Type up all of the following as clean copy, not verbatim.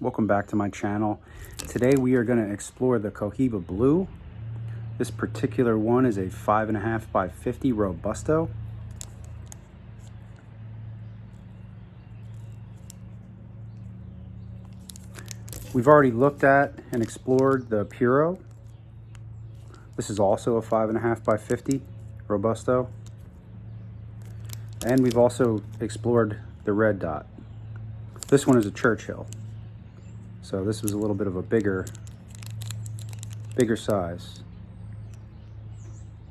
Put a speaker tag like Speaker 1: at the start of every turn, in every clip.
Speaker 1: Welcome back to my channel. Today we are going to explore the Cohiba Blue. This particular one is a 5.5 by 50 Robusto. We've already looked at and explored the Puro. This is also a 5.5 by 50 Robusto. And we've also explored the Red Dot. This one is a Churchill. So this was a little bit of a bigger size.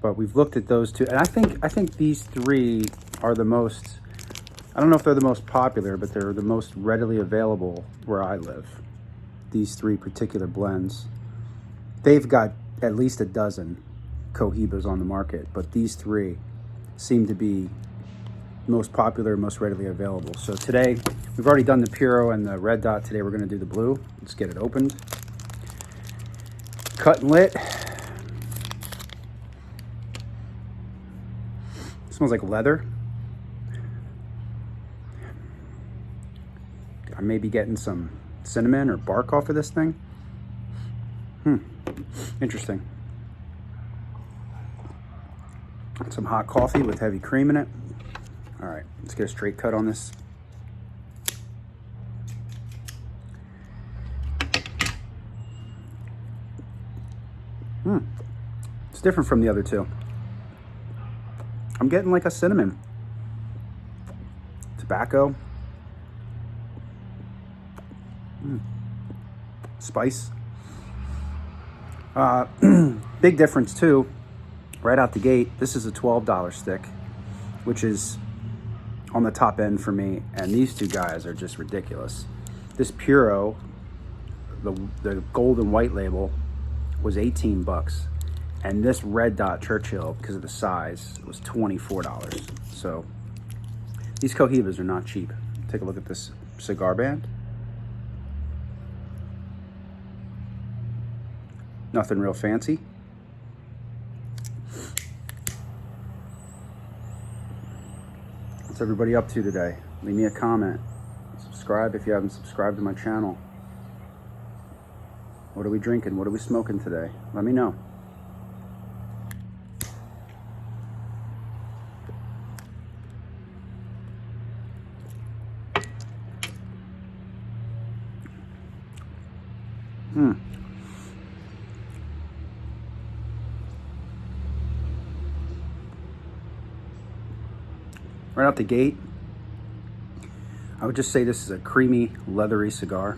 Speaker 1: But we've looked at those two, and I think these three are the most, I don't know if they're the most popular, but they're the most readily available where I live. These three particular blends. They've got at least a dozen Cohibas on the market, but these three seem to be most popular, most readily available. So today, we've already done the Puro and the Red Dot. Today we're gonna do the Blue. Let's get it opened. Cut and lit. Smells like leather. I may be getting some cinnamon or bark off of this thing. Interesting. Some hot coffee with heavy cream in it. All right, let's get a straight cut on this. It's different from the other two. I'm getting like a cinnamon, tobacco, spice. Big difference too, right out the gate. This is a $12 stick, which is on the top end for me, and these two guys are just ridiculous. This Puro, the gold and white label, was 18 bucks, and this Red Dot Churchill, because of the size, was $24. So these Cohibas are not cheap. Take a look at this cigar band. Nothing real fancy. What's everybody up to today? Leave me a comment. Subscribe if you haven't subscribed to my channel. What are we drinking? What are we smoking today? Let me know. Right out the gate, I would just say this is a creamy, leathery cigar.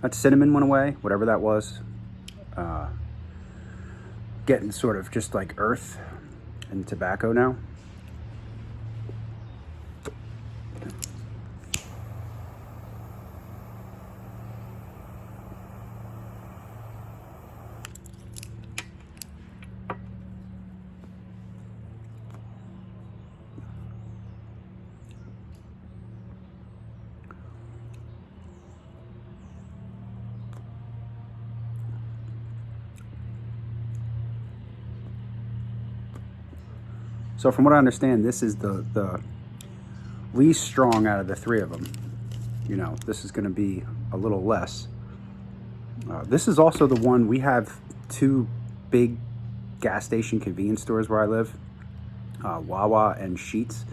Speaker 1: That cinnamon went away, whatever that was. Getting sort of just like earth and tobacco now. So from what I understand, this is the least strong out of the three of them. You know, this is going to be a little less. This is also the one, we have two big gas station convenience stores where I live, Wawa and Sheetz,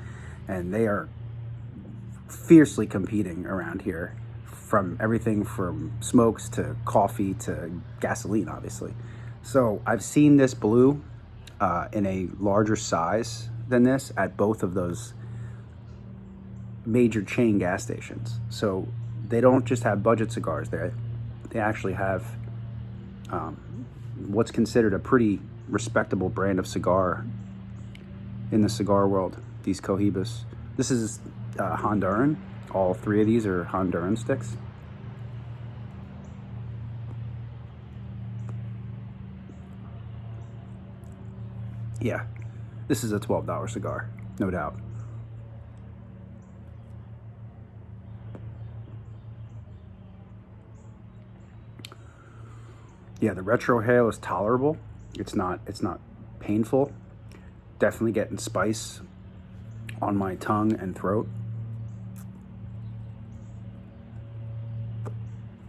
Speaker 1: and they are fiercely competing around here, from everything from smokes to coffee to gasoline, obviously. So I've seen this Blue in a larger size than this at both of those major chain gas stations. So they don't just have budget cigars there. They actually have what's considered a pretty respectable brand of cigar in the cigar world, these Cohibas. This is Honduran. All three of these are Honduran sticks. Yeah, this is a $12 cigar, no doubt. Yeah, the Retrohale is tolerable. It's not painful. Definitely getting spice on my tongue and throat.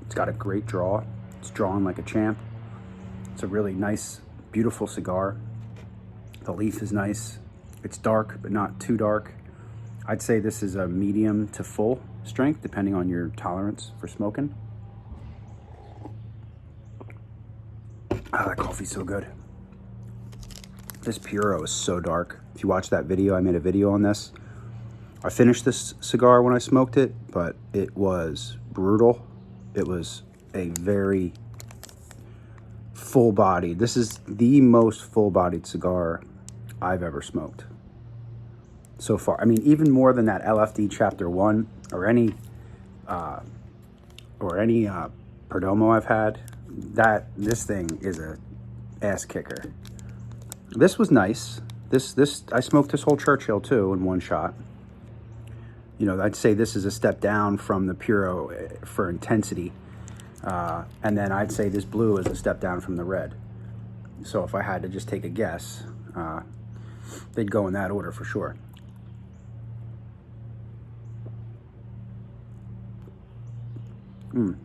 Speaker 1: It's got a great draw. It's drawn like a champ. It's a really nice, beautiful cigar. The leaf is nice. It's dark, but not too dark. I'd say this is a medium to full strength, depending on your tolerance for smoking. Oh, that coffee's so good. This Puro is so dark. If you watch that video, I made a video on this. I finished this cigar when I smoked it, but it was brutal. It was a very full-bodied. This is the most full-bodied cigar I've ever smoked so far. I mean, even more than that LFD Chapter 1 or any Perdomo I've had. This thing is a ass kicker. This was nice. I smoked this whole Churchill too in one shot. You know, I'd say this is a step down from the Puro for intensity. And then I'd say this blue is a step down from the red. So if I had to just take a guess, they'd go in that order for sure.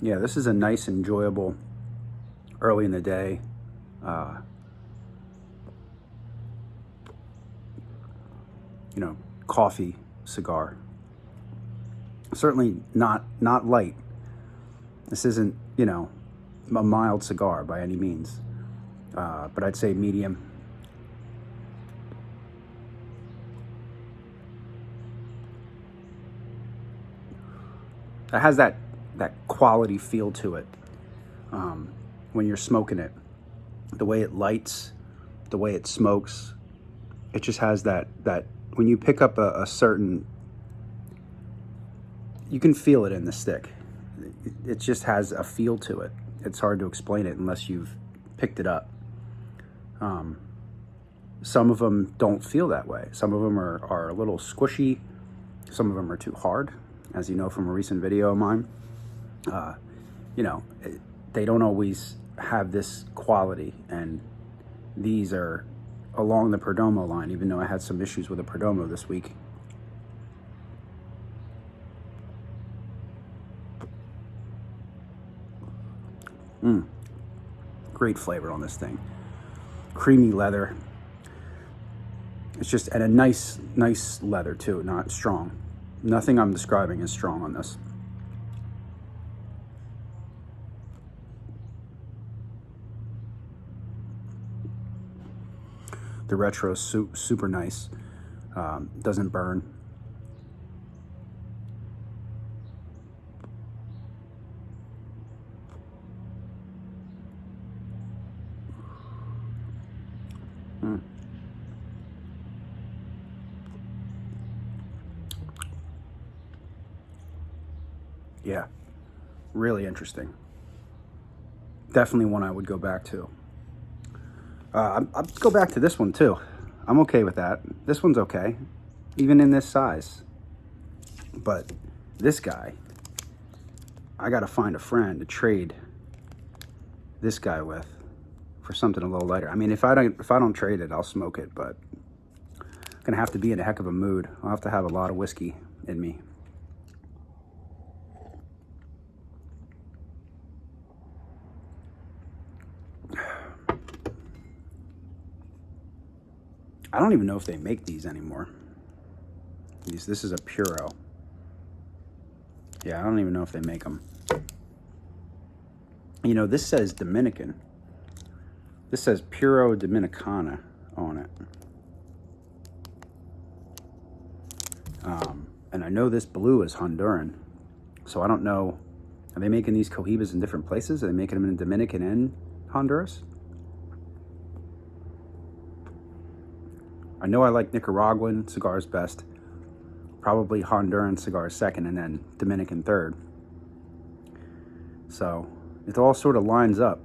Speaker 1: Yeah, this is a nice, enjoyable, early in the day, you know, coffee cigar. Certainly not light. This isn't, you know, a mild cigar by any means, but I'd say medium. It has that quality feel to it when you're smoking it. The way it lights, the way it smokes, it just has that when you pick up a certain, you can feel it in the stick. It just has a feel to it. It's hard to explain it unless you've picked it up. Some of them don't feel that way. Some of them are a little squishy. Some of them are too hard, as you know from a recent video of mine. You know, they don't always have this quality, and these are along the Perdomo line, even though I had some issues with a Perdomo this week. Great flavor on this thing. Creamy leather. It's just, and a nice leather too, not strong. Nothing I'm describing is strong on this. The retro is super nice. Doesn't burn. Yeah, really interesting. Definitely one I would go back to. I'll go back to this one too. I'm okay with that. This one's okay, even in this size. But this guy, I gotta find a friend to trade this guy with for something a little lighter. I mean, if I don't trade it, I'll smoke it, but I'm gonna have to be in a heck of a mood. I'll have to have a lot of whiskey in me. I don't even know if they make these anymore. This is a Puro. Yeah, I don't even know if they make them. You know, this says Dominican. This says Puro Dominicana on it. And I know this blue is Honduran. So I don't know. Are they making these Cohibas in different places? Are they making them in Dominican and Honduras? I know I like Nicaraguan cigars best, probably Honduran cigars second, and then Dominican third. So it all sort of lines up.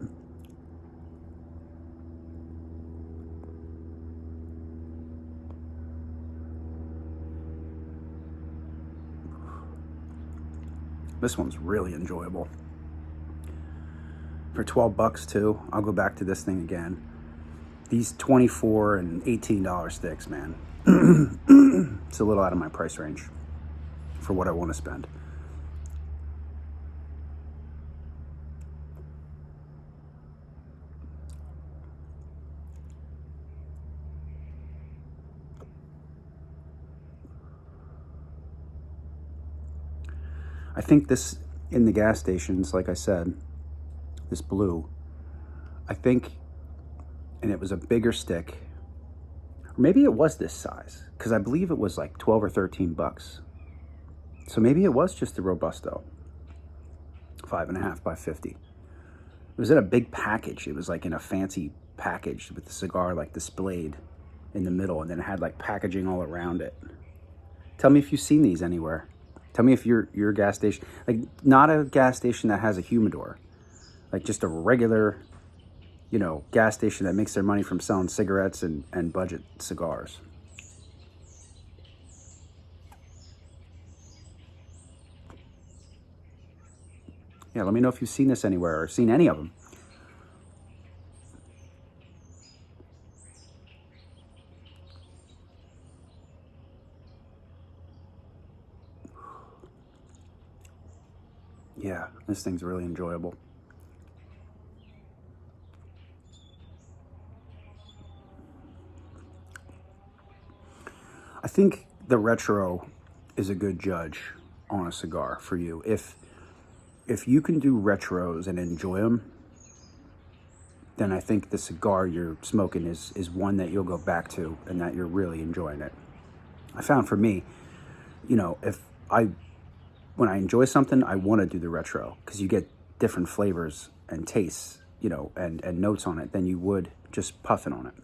Speaker 1: This one's really enjoyable. For 12 bucks too, I'll go back to this thing again. These $24 and $18 sticks, man, It's a little out of my price range for what I want to spend. I think this, in the gas stations, like I said, this blue, I think, and it was a bigger stick, or maybe it was this size, because I believe it was like 12 or 13 bucks. So maybe it was just the Robusto, 5.5 by 50. It was in a big package. It was like in a fancy package with the cigar like displayed in the middle, and then it had like packaging all around it. Tell me if you've seen these anywhere. Tell me if your gas station, like not a gas station that has a humidor, like just a regular, you know, gas station that makes their money from selling cigarettes and budget cigars. Yeah, let me know if you've seen this anywhere or seen any of them. Yeah, this thing's really enjoyable. I think the retro is a good judge on a cigar for you. If you can do retros and enjoy them, then I think the cigar you're smoking is one that you'll go back to and that you're really enjoying it. I found for me, you know, when I enjoy something, I want to do the retro because you get different flavors and tastes, you know, and notes on it than you would just puffing on it.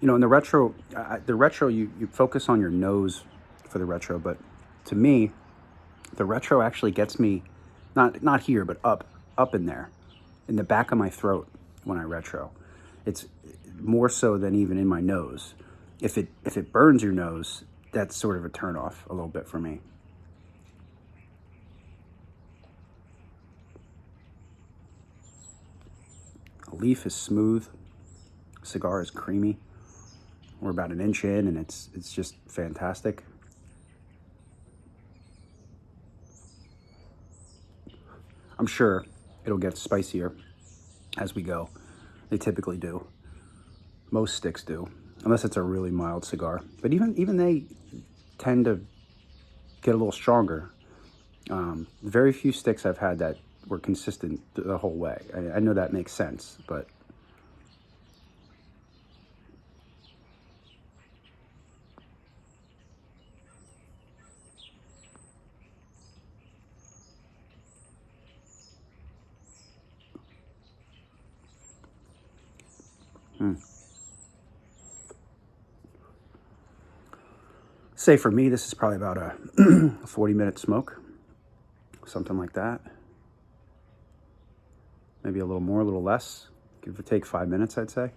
Speaker 1: You know, in the retro, you focus on your nose for the retro, but to me, the retro actually gets me, not here, but up in there, in the back of my throat when I retro. It's more so than even in my nose. If it burns your nose, that's sort of a turnoff a little bit for me. The leaf is smooth, cigar is creamy. We're about an inch in, and it's just fantastic. I'm sure it'll get spicier as we go. They typically do. Most sticks do, unless it's a really mild cigar. But even they tend to get a little stronger. Very few sticks I've had that were consistent the whole way. I know that makes sense, but say for me, this is probably about a 40-minute smoke, something like that. Maybe a little more, a little less. Give or take 5 minutes, I'd say.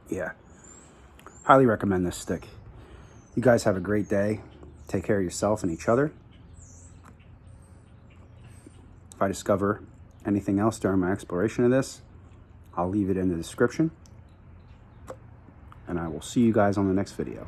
Speaker 1: Yeah, highly recommend this stick. You guys have a great day. Take care of yourself and each other. If I discover anything else during my exploration of this, I'll leave it in the description. And I will see you guys on the next video.